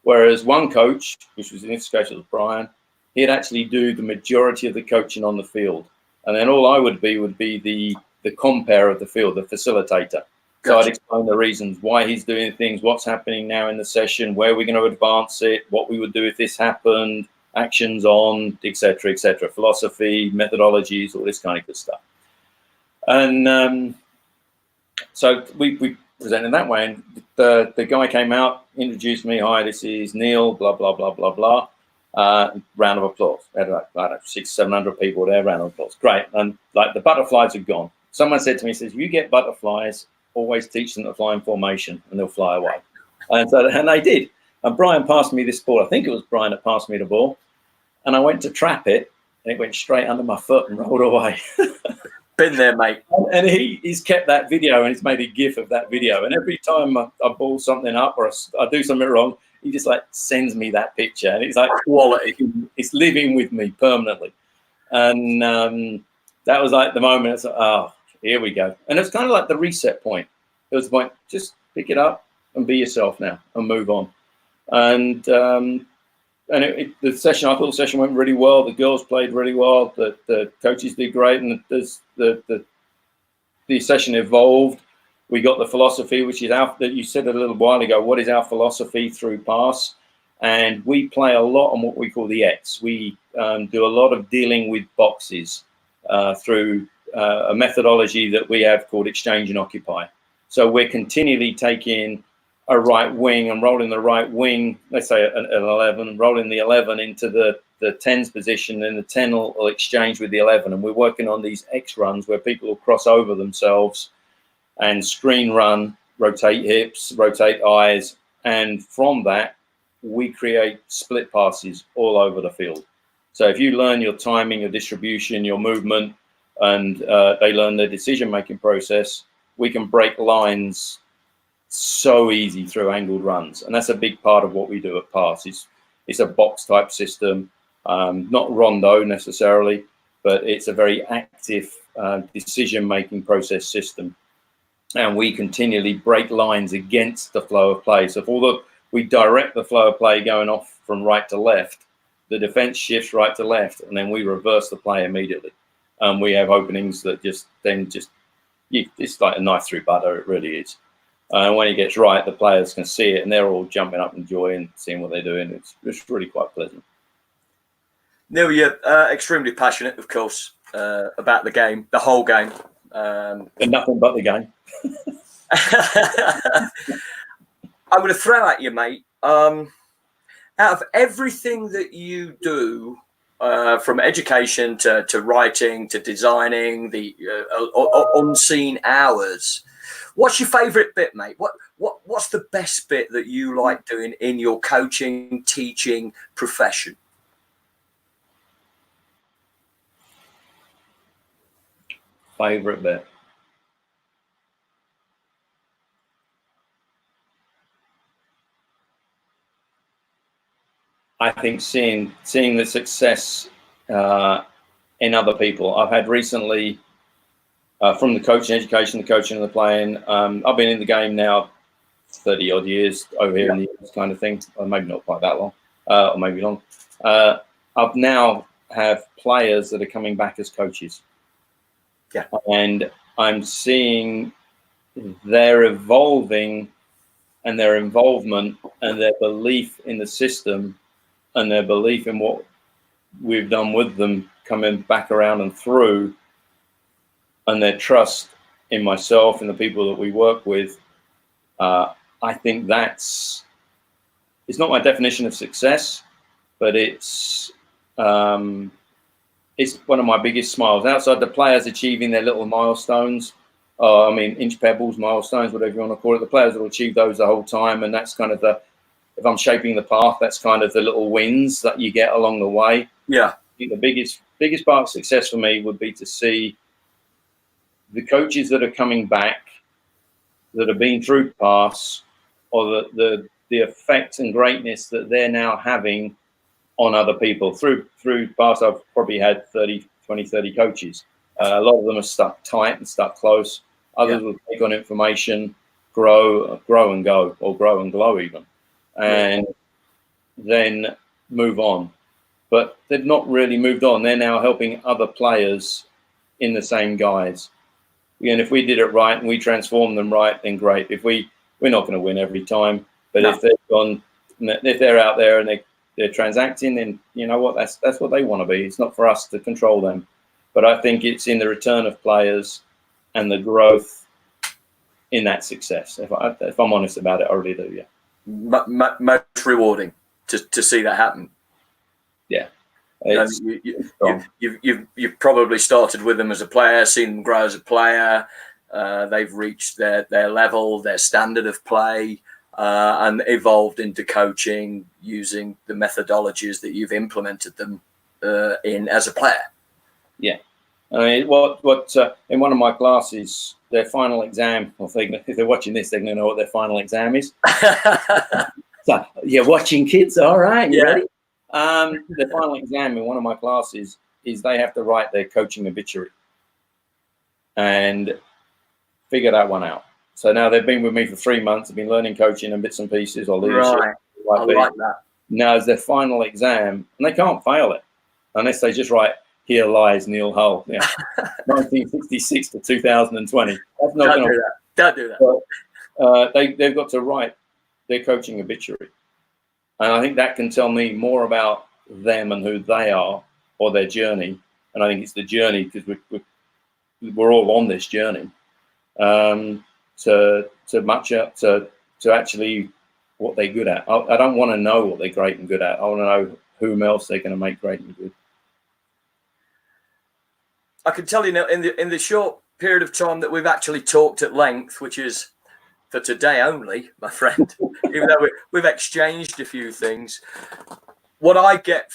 Whereas one coach, which was in this case, it was Brian, he'd actually do the majority of the coaching on the field. And then all I would be the compere of the field, the facilitator. So I'd explain the reasons why he's doing things, what's happening now in the session, where we're going to advance it, what we would do if this happened, actions on, etc., philosophy, methodologies, all this kind of good stuff. And so we presented that way. And the guy came out, introduced me. Hi, this is Neil, blah, blah, blah, blah, blah. Round of applause. We had like, I don't know, 600-700 people there, round of applause. Great. And like the butterflies had gone. Someone said to me, says, you get butterflies, always teach them to fly in formation and they'll fly away. And they did. And Brian passed me this ball. I think it was Brian that passed me the ball. And I went to trap it, and it went straight under my foot and rolled away.
Been there, mate.
And he's kept that video, and he's made a GIF of that video. And every time I ball something up or I do something wrong, he just like sends me that picture. And it's like quality. It's living with me permanently. And that was like the moment. It's like, oh, here we go. And it's kind of like the reset point. It was the point, just pick it up and be yourself now and move on. And the session, I thought the session went really well. The girls played really well. The coaches did great, and the session evolved. We got the philosophy, which is that you said a little while ago. What is our philosophy through pass? And we play a lot on what we call the X. We do a lot of dealing with boxes through a methodology that we have called exchange and occupy. So we're continually taking a right wing and rolling the right wing, let's say an 11, rolling the 11 into the 10's position, and the 10 will exchange with the 11. And we're working on these X runs where people will cross over themselves and screen run, rotate hips, rotate eyes. And from that, we create split passes all over the field. So if you learn your timing, your distribution, your movement, and they learn their decision-making process, we can break lines so easy through angled runs. And that's a big part of what we do at Pass. It's a box type system, not rondo necessarily, but it's a very active decision-making process system. And we continually break lines against the flow of play. So although we direct the flow of play going off from right to left, the defense shifts right to left, and then we reverse the play immediately. We have openings that it's like a knife through butter. It really is. And when it gets right, the players can see it, and they're all jumping up and joy and seeing what they're doing. It's really quite pleasant.
Neil, you're extremely passionate, of course, about the game, the whole game.
And nothing but the game.
I'm going to throw at you, mate. Out of everything that you do, from education to writing to designing, the unseen hours, what's your favourite bit, mate? What's the best bit that you like doing in your coaching, teaching profession?
Favourite bit. I think seeing the success in other people. I've had recently from the coaching, education, the coaching, and the playing. I've been in the game now 30 odd years over here in the US kind of thing, or maybe not quite that long, or maybe long. I've now have players that are coming back as coaches.
Yeah.
And I'm seeing their evolving and their involvement and their belief in the system and their belief in what we've done with them coming back around and through, and their trust in myself and the people that we work with. I think it's not my definition of success, but it's one of my biggest smiles. Outside the players achieving their little milestones, inch pebbles, milestones, whatever you want to call it, the players will achieve those the whole time. And that's kind of if I'm shaping the path, that's kind of the little wins that you get along the way.
Yeah.
I think the biggest part of success for me would be to see the coaches that are coming back, that have been through paths, or the effect and greatness that they're now having on other people. Through past, I've probably had 30 coaches. A lot of them are stuck tight and stuck close. Others will take on information, grow and go, or grow and glow even, and then move on. But they've not really moved on. They're now helping other players in the same guise. And if we did it right and we transform them right, then great. If we're not going to win every time, but if they're out there and they're transacting, then you know what, that's what they want to be. It's not for us to control them. But I think it's in the return of players and the growth in that success. If I'm honest about it, I really do. Yeah.
Most rewarding to see that happen.
Yeah.
You've probably started with them as a player, seen them grow as a player. They've reached their level, their standard of play, and evolved into coaching using the methodologies that you've implemented them in as a player. Yeah.
I mean, what in one of my classes, their final exam, if they're watching this, they're going to know what their final exam is. So you're watching, kids, all right, you ready? The final exam in one of my classes is they have to write their coaching obituary and figure that one out. So now they've been with me for 3 months. They've been learning coaching and bits and pieces or leadership.
Right. I like that.
Now it's their final exam, and they can't fail it unless they just write, "Here lies Neil Hull, 1966 to 2020." That's not going to.
Don't do that.
But, they've got to write their coaching obituary. And I think that can tell me more about them and who they are, or their journey. And I think it's the journey, because we're all on this journey to match up to actually what they're good at. I don't want to know what they're great and good at. I want to know whom else they're going to make great and good.
I can tell you now, in the short period of time that we've actually talked at length, which is for today only, my friend, even though we've exchanged a few things, what I get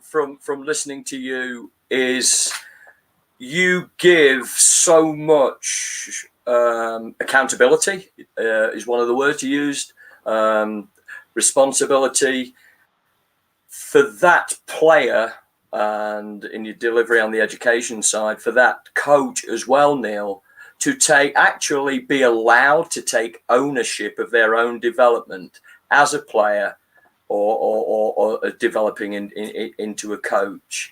from listening to you is you give so much accountability, is one of the words you used, responsibility for that player, and in your delivery on the education side, for that coach as well, Neil, to actually be allowed to take ownership of their own development as a player or developing into a coach.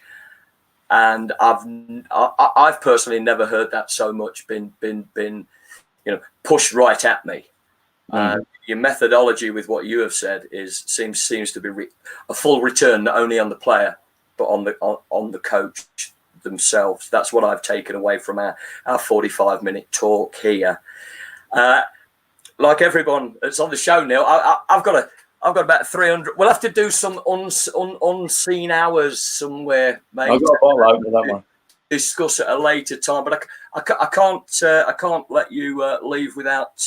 And I've personally never heard that so much been pushed right at me. And your methodology with what you have said seems to be a full return, not only on the player but on the coach themselves. That's what I've taken away from our 45-minute talk here. Like everyone that's on the show, Neil, I've got about 300. We'll have to do some unseen hours somewhere, mate.
I've got a bottle opener, that one.
Discuss at a later time, but I can't let you leave without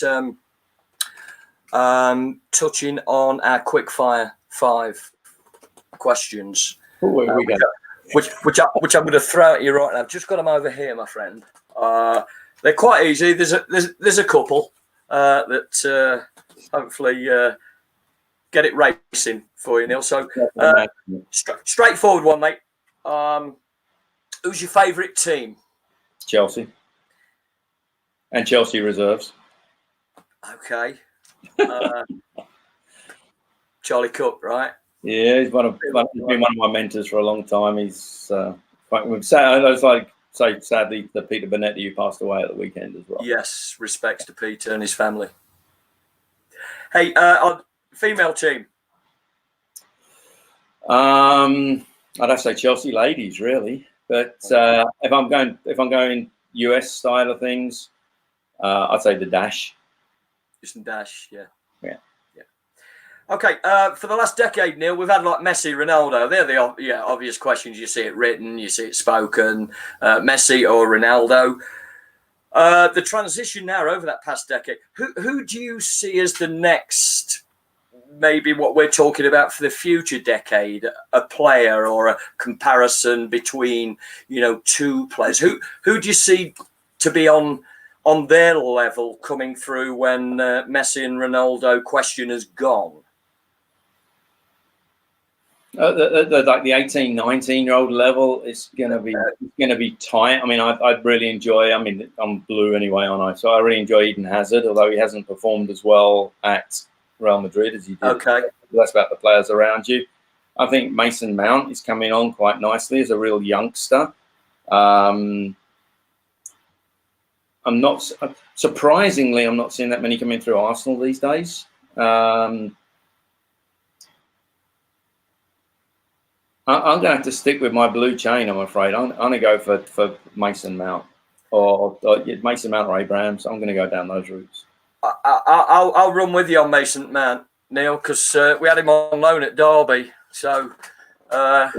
touching on our quick fire 5 questions. Which I'm going to throw at you right now. I've just got them over here, my friend. They're quite easy. There's a couple that hopefully get it racing for you, Neil. So straightforward one, mate. Who's your favourite team?
Chelsea. And Chelsea reserves.
Okay. Charlie Cook, right?
Yeah, he's been one of my mentors for a long time. He's sadly the Peter Bonetti who passed away at the weekend as well.
Yes, respects to Peter and his family. Hey, female team.
I'd have to say Chelsea ladies, really. But if I'm going US style of things, I'd say the Dash.
Just Dash, yeah.
Yeah.
Okay, for the last decade, Neil, we've had like Messi, Ronaldo. They're the obvious questions. You see it written, you see it spoken. Messi or Ronaldo. The transition now over that past decade. Who do you see as the next, maybe what we're talking about for the future decade, a player or a comparison between, two players? Who do you see to be on their level coming through when Messi and Ronaldo question has gone?
Like the 18, 19-year-old level is going to be tight. I mean, I'd really enjoy. I mean, I'm blue anyway, aren't I? So I really enjoy Eden Hazard, although he hasn't performed as well at Real Madrid as he did.
Okay,
that's about the players around you. I think Mason Mount is coming on quite nicely as a real youngster. I'm not surprisingly, I'm not seeing that many coming through Arsenal these days. I'm going to have to stick with my blue chain, I'm afraid. I'm going to go for Mason Mount or Mason Mount or Abraham. So I'm going to go down those routes.
I'll run with you on Mason Mount, Neil, because we had him on loan at Derby. So I'll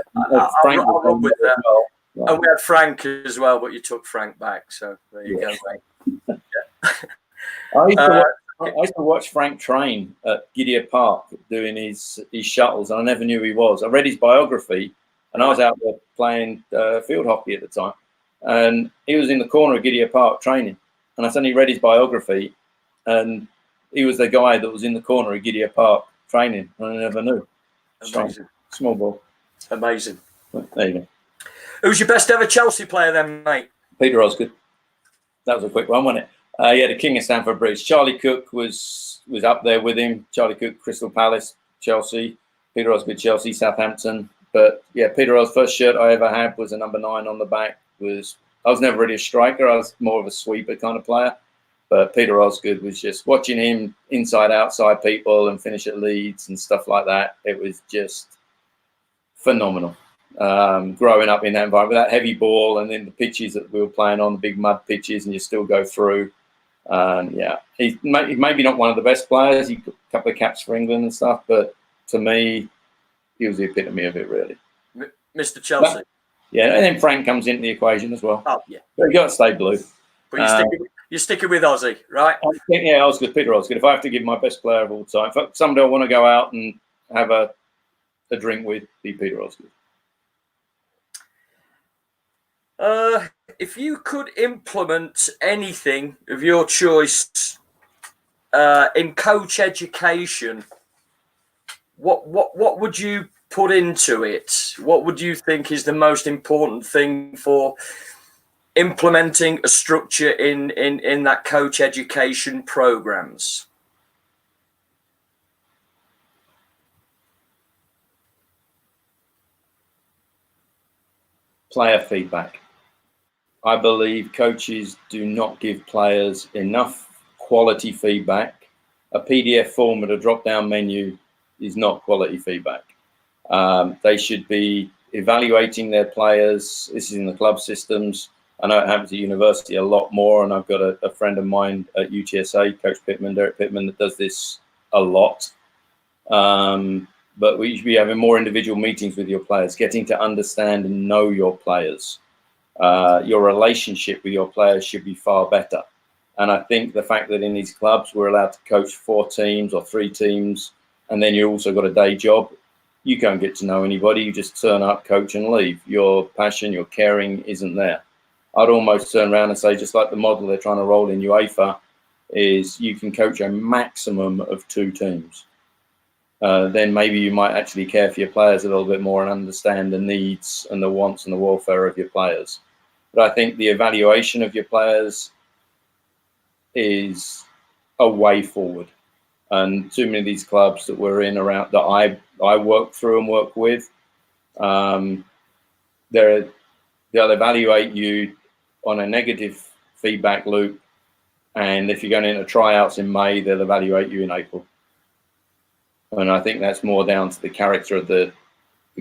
run with that.
Well. Right.
And we had Frank as well, but you took Frank back. So there you go, mate.
Yeah. I used to watch Frank train at Gidea Park doing his shuttles, and I never knew who he was. I read his biography, and I was out there playing field hockey at the time, and he was in the corner of Gidea Park training, and I suddenly read his biography, and he was the guy that was in the corner of Gidea Park training, and I never knew.
Amazing.
Small ball.
Amazing.
There you go.
Who's your best ever Chelsea player then, mate?
Peter Osgood. That was a quick one, wasn't it? Yeah, the King of Stamford Bridge. Charlie Cook was up there with him. Charlie Cook, Crystal Palace, Chelsea. Peter Osgood, Chelsea, Southampton. But yeah, Peter Osgood's first shirt I ever had was a number 9 on the back. I was never really a striker. I was more of a sweeper kind of player. But Peter Osgood was just watching him inside, outside people and finish at Leeds and stuff like that. It was just phenomenal. Growing up in that environment, that heavy ball, and then the pitches that we were playing on, the big mud pitches, and you still go through. Yeah, he's maybe not one of the best players. He got a couple of caps for England and stuff, but to me, he was the epitome of it, really.
Mr. Chelsea.
Yeah, and then Frank comes into the equation as well.
Oh, yeah.
But you got to stay blue.
But you're sticking with Ozzy, right?
Yeah, Osgood, Peter Osgood. If I have to give my best player of all time, if somebody I want to go out and have a drink with, be Peter Osgood.
If you could implement anything of your choice in coach education, what would you put into it? What would you think is the most important thing for implementing a structure in that coach education programs?
Player feedback. I believe coaches do not give players enough quality feedback. A PDF form with a drop-down menu is not quality feedback. They should be evaluating their players. This is in the club systems. I know it happens at university a lot more, and I've got a friend of mine at UTSA, Coach Pittman, Derek Pittman, that does this a lot. But we should be having more individual meetings with your players, getting to understand and know your players. Your relationship with your players should be far better. And I think the fact that in these clubs we're allowed to coach 4 teams or 3 teams, and then you've also got a day job, you can't get to know anybody. You just turn up, coach, and leave. Your passion, your caring isn't there. I'd almost turn around and say, just like the model they're trying to roll in UEFA, is you can coach a maximum of 2 teams. then maybe you might actually care for your players a little bit more and understand the needs and the wants and the welfare of your players. But I think the evaluation of your players is a way forward. And too many of these clubs that we're in around that I work through and work with, they'll evaluate you on a negative feedback loop. And if you're going into tryouts in May, they'll evaluate you in April. And I think that's more down to the character of the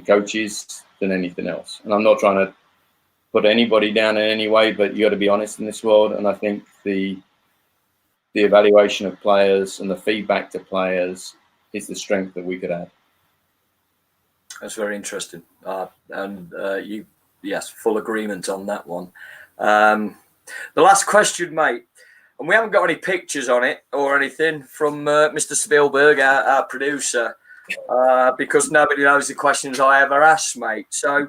coaches than anything else. And I'm not trying to put anybody down in any way, but you got to be honest in this world. And I think the evaluation of players and the feedback to players is the strength that we could add.
That's very interesting. Yes, full agreement on that one. The last question, mate, and we haven't got any pictures on it or anything from Mr. Spielberg, our producer, because nobody knows the questions I ever ask, mate. So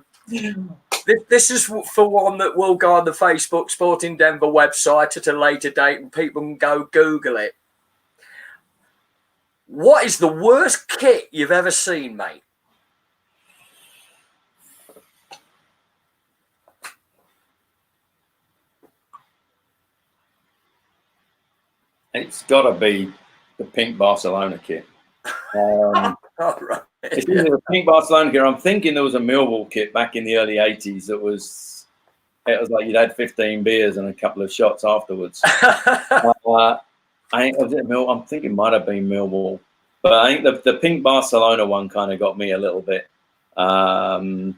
this is for one that will go on the Facebook Sporting Denver website at a later date and people can go Google it. What is the worst kit you've ever seen, mate?
It's got to be the pink Barcelona kit.
Oh, right.
It's either the pink Barcelona kit. I'm thinking there was a Millwall kit back in the early 80s that was like you'd had 15 beers and a couple of shots afterwards. I'm thinking it might have been Millwall. But I think the pink Barcelona one kind of got me a little bit. And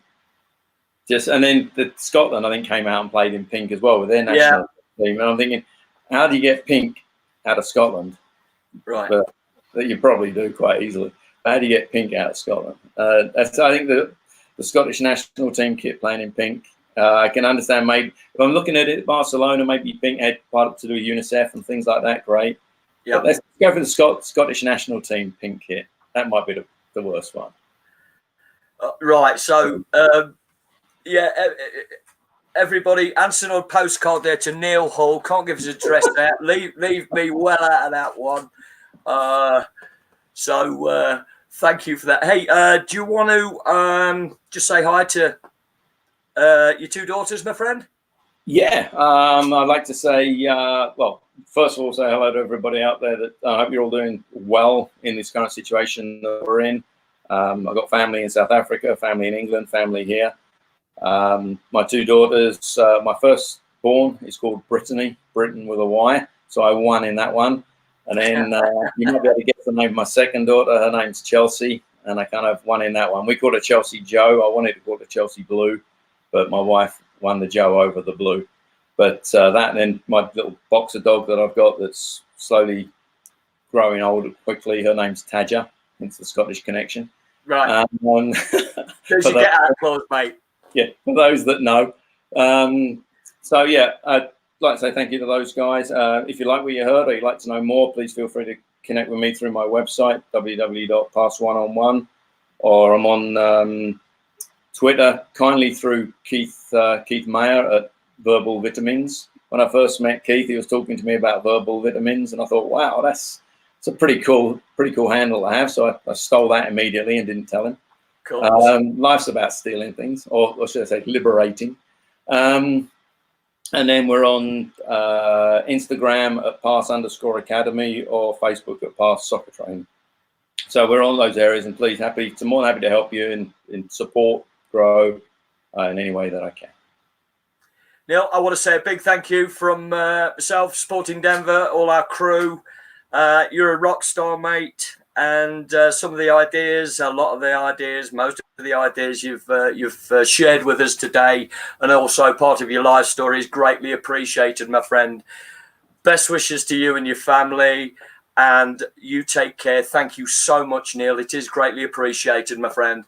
then the Scotland, I think, came out and played in pink as well with their national team. And I'm thinking, how do you get pink out of Scotland?
Right.
But that you probably do quite easily. But how do you get pink out of Scotland? I think the Scottish national team kit playing in pink. I can understand, maybe if I'm looking at it, Barcelona, maybe pink had part to do with UNICEF and things like that. Great. Yeah. Let's go for the Scottish national team pink kit. That might be the worst one.
Right. So, everybody, answer on postcard there to Neil Hall. Can't give us his address there. Leave me well out of that one. Thank you for that. Hey, do you want to just say hi to your two daughters, my friend?
Yeah, I'd like to say, first of all, say hello to everybody out there. That I hope you're all doing well in this kind of situation that we're in. I've got family in South Africa, family in England, family here. My two daughters, my firstborn is called Brittany, Britain with a Y. So I won in that one. And then you might be able to guess the name of my second daughter. Her name's Chelsea, and I kind of won in that one. We called her Chelsea Joe. I wanted to call her Chelsea Blue, but my wife won the Joe over the Blue. But that, and then my little boxer dog that I've got that's slowly growing older quickly, her name's Tadger. It's the Scottish connection.
Right. Does you get out of close, mate?
Yeah, for those that know. I'd like to say thank you to those guys. If you like what you heard or you'd like to know more, please feel free to connect with me through my website, www.pass1on1, or I'm on Twitter, kindly through Keith Mayer at Verbal Vitamins. When I first met Keith, he was talking to me about verbal vitamins, and I thought, wow, that's a pretty cool handle to have. So I stole that immediately and didn't tell him.
Cool.
Life's about stealing things, or should I say liberating. And then we're on Instagram at Pass_Academy or Facebook at Pass Soccer Training. So we're on those areas, and please, more than happy to help you in support, grow in any way that I can.
Neil, I want to say a big thank you from myself, Sporting Denver, all our crew. You're a rock star, mate. And some of the ideas, a lot of the ideas, most of the ideas you've shared with us today, and also part of your life story is greatly appreciated, my friend. Best wishes to you and your family, and you take care. Thank you so much, Neil. It is greatly appreciated, my friend.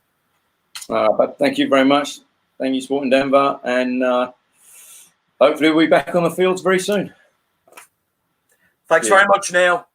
But thank you very much. Thank you, Sporting Denver, and hopefully we'll be back on the fields very soon.
Thanks very much, Neil.